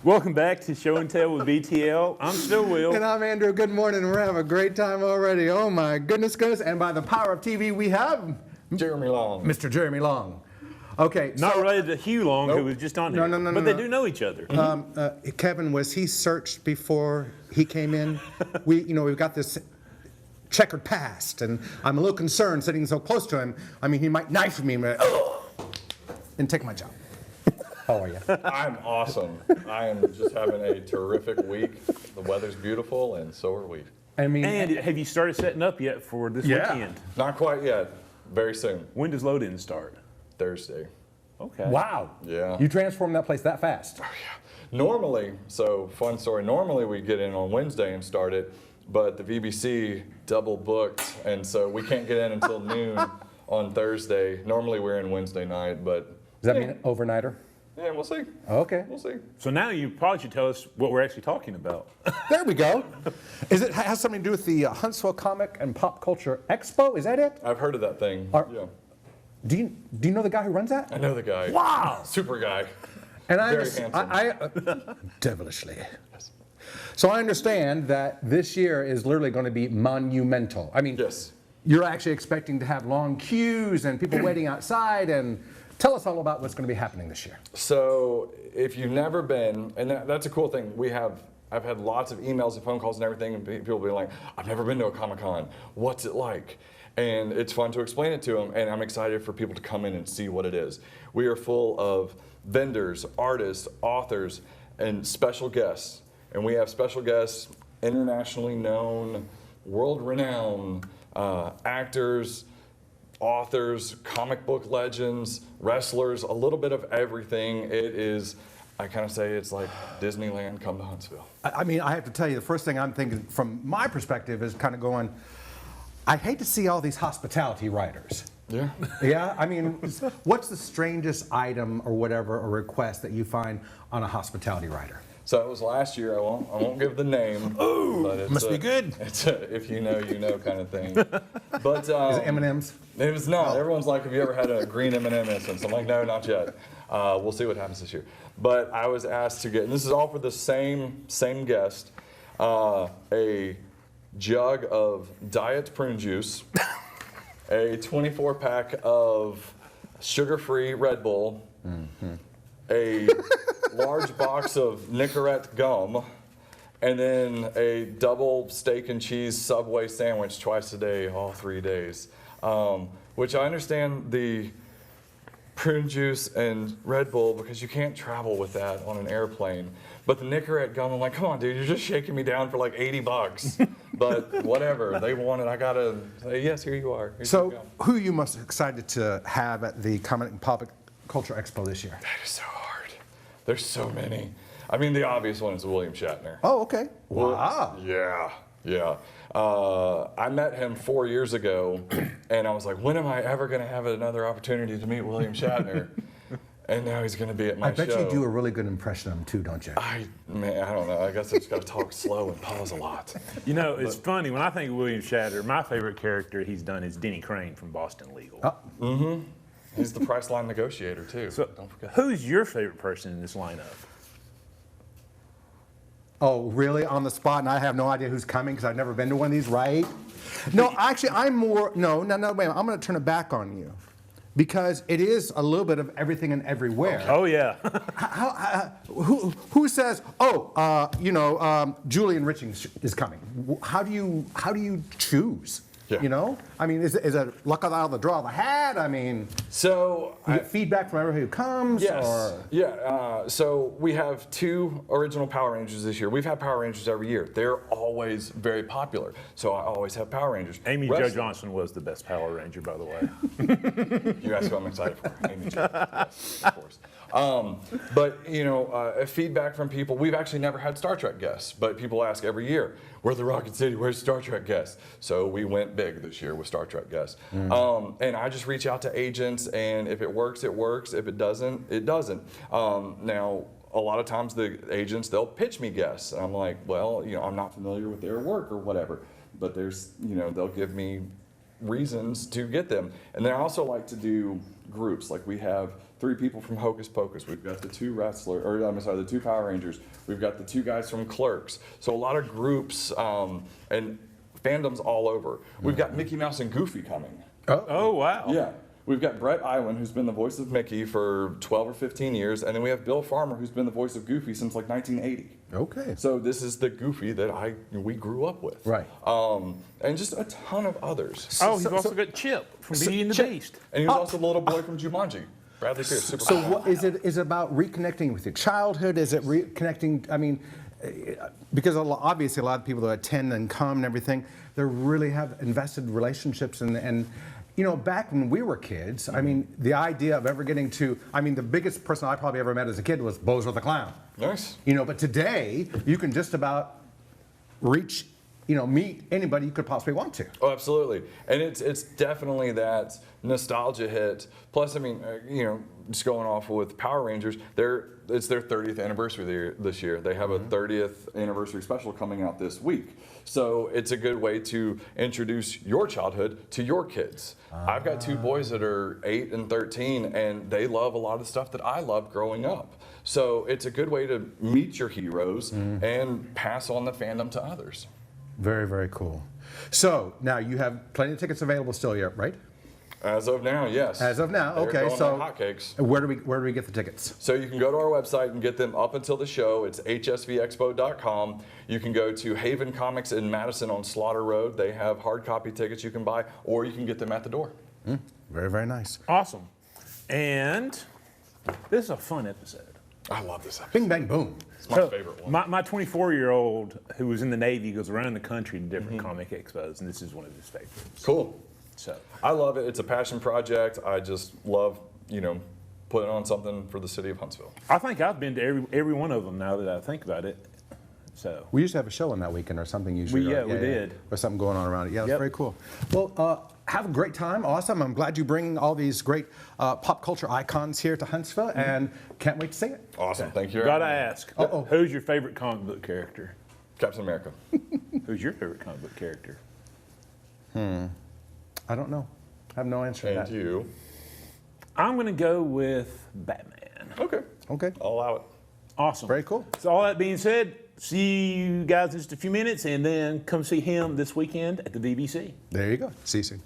Welcome back to Show and Tell with BTL. I'm still Will. And I'm Andrew. Good morning. We're having a great time already. Oh my goodness. And by the power of TV, we have Jeremy Long. Mr. Jeremy Long. Okay. Not related to Hugh Long, who was just on here. No. But they do know each other. Kevin, was he searched before he came in? We've got this checkered past, and I'm a little concerned sitting so close to him. I mean, he might knife me and take my job. How are you? I'm awesome. I am just having a terrific week. The weather's beautiful, and so are we. And have you started setting up yet for this weekend? Not quite yet. Very soon. When does load-in start? Thursday. Okay. Wow. Yeah. You transformed that place that fast. Oh, yeah. Normally, so fun story, normally we get in on Wednesday and start it, but the VBC double booked, and so we can't get in until noon on Thursday. Normally we're in Wednesday night, but... Does that mean overnighter? Yeah, we'll see. Okay. We'll see. So now you probably should tell us what we're actually talking about. There we go. Has something to do with the Huntsville Comic and Pop Culture Expo? Is that it? I've heard of that thing. Yeah. Do you know the guy who runs that? I know the guy. Wow. Super guy. And Very handsome. Devilishly. Yes. So I understand that this year is literally going to be monumental. I mean, yes. You're actually expecting to have long queues and people waiting outside, and tell us all about what's going to be happening this year. So if you've never been, and that's a cool thing, I've had lots of emails and phone calls and everything, and people being like, I've never been to a Comic-Con. What's it like? And it's fun to explain it to them, and I'm excited for people to come in and see what it is. We are full of vendors, artists, authors, and special guests. And we have special guests, internationally known, world-renowned actors, authors, comic book legends, wrestlers, a little bit of everything. It is, I kind of say it's like Disneyland come to Huntsville. I mean, I have to tell you, the first thing I'm thinking from my perspective is kind of going, I hate to see all these hospitality writers. Yeah. Yeah, I mean, what's the strangest item or whatever, or request that you find on a hospitality writer? So it was last year. I won't give the name. Ooh, but it's must be good. It's a if you know, you know kind of thing. But Is it M&M's? It was not. Everyone's like, have you ever had a green M&M instance? I'm like, no, not yet. We'll see what happens this year. But I was asked to get, and this is all for the same guest, a jug of diet prune juice, a 24-pack of sugar-free Red Bull, a large box of Nicorette gum, and then a double steak and cheese Subway sandwich twice a day, all 3 days. Which I understand the prune juice and Red Bull because you can't travel with that on an airplane. But the Nicorette gum, I'm like, come on, dude, you're just shaking me down for like 80 bucks. But whatever, they want it, I gotta say, yes, here you are. So who are you most excited to have at the Comic and Pop Culture Expo this year? That is so hard. There's so many. I mean, the obvious one is William Shatner. Oh, okay. Wow. Yeah. I met him 4 years ago, and I was like, when am I ever going to have another opportunity to meet William Shatner? And now he's going to be at my show. I bet you do a really good impression of him too, don't you? I don't know. I guess I just got to talk slow and pause a lot. You know, it's funny. When I think of William Shatner, my favorite character he's done is Denny Crane from Boston Legal. Mm-hmm. He's the Priceline negotiator, too. So, don't forget. Who's your favorite person in this lineup? Oh, really? On the spot, and I have no idea who's coming because I've never been to one of these, right? No, actually, I'm more, no, wait a minute. I'm going to turn it back on you because it is a little bit of everything and everywhere. Oh, yeah. Who says, Julian Richings is coming? How do you choose? Yeah. You know? I mean, is it luck out of the draw of the hat? I mean, so you get feedback from everybody who comes? Yes. Or? Yeah. So we have 2 original Power Rangers this year. We've had Power Rangers every year. They're always very popular. So I always have Power Rangers. Amy Jo Johnson was the best Power Ranger, by the way. You asked who I'm excited for. Amy Jo. Yes, of course. But, feedback from people. We've actually never had Star Trek guests, but people ask every year, we're the Rocket City, where's Star Trek guests? So we went big this year with Star Trek guests. And I just reach out to agents, and if it works, it works. If it doesn't, it doesn't. Now, a lot of times the agents, they'll pitch me guests. And I'm like, well, I'm not familiar with their work or whatever. But there's, they'll give me reasons to get them. And then I also like to do groups. Like we have 3 people from Hocus Pocus. We've got the 2 the 2 Power Rangers. We've got the 2 guys from Clerks. So a lot of groups and fandoms all over. We've got Mickey Mouse and Goofy coming. Oh, wow. Yeah. We've got Brett Iwan, who's been the voice of Mickey for 12 or 15 years, and then we have Bill Farmer, who's been the voice of Goofy since like 1980. Okay. So this is the Goofy that we grew up with. Right. And just a ton of others. Oh, he's also got Chip from Beauty and the Beast. And he was also the little boy from Jumanji. Bradley Pierce. Super So cool. what, is it about reconnecting with your childhood? Is it reconnecting? I mean, because obviously a lot of people that attend and come and everything, they really have invested relationships and you know, back when we were kids, I mean, the idea of ever getting to, I mean, the biggest person I probably ever met as a kid was Bozo the Clown. Nice. You know, but today you can just about reach, you know, meet anybody you could possibly want to. Oh, absolutely. And it's definitely that nostalgia hit. Plus, I mean, you know, just going off with Power Rangers, it's their 30th anniversary this year. They have a 30th anniversary special coming out this week. So it's a good way to introduce your childhood to your kids. I've got 2 boys that are 8 and 13, and they love a lot of stuff that I loved growing up. So it's a good way to meet your heroes and pass on the fandom to others. Very, very cool. So now you have plenty of tickets available still, yeah, right? As of now, yes. As of now, They're okay. going So like hotcakes. where do we get the tickets? So you can go to our website and get them up until the show. It's hsvexpo.com. You can go to Haven Comics in Madison on Slaughter Road. They have hard copy tickets you can buy, or you can get them at the door. Very, very nice. Awesome. And this is a fun episode. I love this episode. Bing, bang, boom. It's my favorite one. My 24-year-old who was in the Navy goes around the country to different comic expos, and this is one of his favorites. Cool. So I love it. It's a passion project. I just love, you know, putting on something for the city of Huntsville. I think I've been to every one of them now that I think about it. So We used to have a show on that weekend or something usually. We right? did. Or something going on around it. Yeah, that's Yep. very cool. Well, have a great time. Awesome. I'm glad you bring all these great pop culture icons here to Huntsville, and can't wait to see it. Awesome. Thank you. gotta ask, Uh-oh. who's your favorite comic book character? Captain America. Who's your favorite comic book character? I don't know. I have no answer to And that. you. I'm gonna go with Batman. Okay. Okay. I'll allow it. Awesome. Very cool. So all that being said, see you guys in just a few minutes, and then come see him this weekend at the VBC. There you go. See you soon.